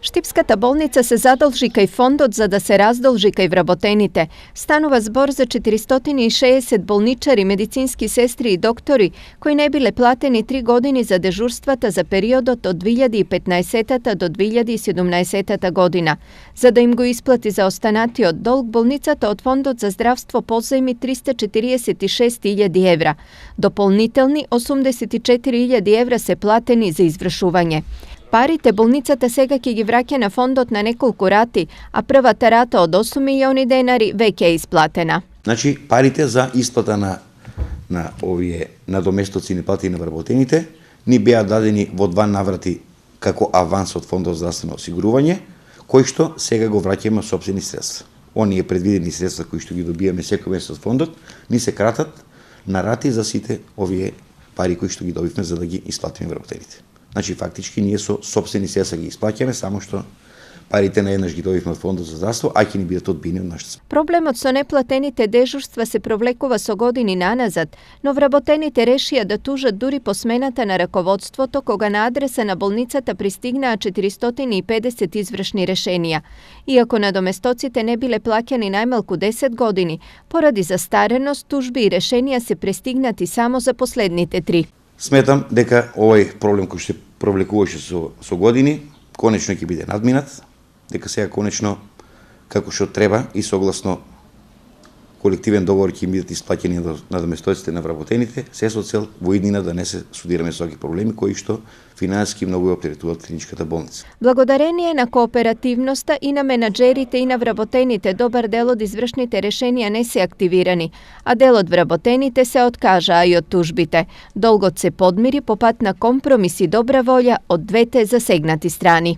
Štipskата bolnica se zadolži kaj fondot za da se razdolži kaj Vrabotenite. Stanova zbor za 460 bolničari, medicinski sestri i doktori koji ne bile plateni 3 godini za dežurstvata za periodot od 2015 do 2017 godina. Za da im go isplati za ostanati od dolg, bolnicata od fondot za zdravstvo pozajmi 346.000 evra. Doполнителни 84.000 evra se plateni za izvršuvanje. Parите bolnicata сега ќе ги враќа на фондот на неколку рати, а првата рата од 8 милиони денари веќе е исплатена. Значи, парите за исплата на овие надоместоци и неплати на вработените ни беа дадени во 2 наврати како аванс од фондот за здравствено осигурување, кој што сега го враќаме сопствени средства. Оние предвидени средства кои што ги добиеме секој месец од фондот, ни се кратат на рати за сите овие пари кои што ги добивме за да ги исплатиме вработените. Значи, фактички, ние со сопствени средства ги исплаќаме, само што парите наеднаш ги добивме од фондот за здравство, а ќе ни бидат одбини од нашата. Проблемот со неплатените дежурства се провлекува со години наназад, но вработените решија да тужат дури по смената на раководството, кога на адреса на болницата пристигнаа 450 извршни решенија. Иако надоместоците не биле плаќани најмалку 10 години, поради застареност, тужби и решенија се пристигнати само за последните 3. Сметам дека овој проблем кој што провлекуваше со години, конечно ќе биде надминат, дека сега конечно, како што треба и согласно колективен договор ќе им бидат исплаќени надоместоците на вработените, се со цел во иднина да не се судираме со овие проблеми кои што финансиски многу оптеретуваат клиничката болница. Благодарение на кооперативноста и на менаџерите и на вработените, добар дел од извршните решенија не се активирани, а дел од вработените се откажаа и од тужбите. Долгот се подмири по пат на компромис и добра волја од двете засегнати страни.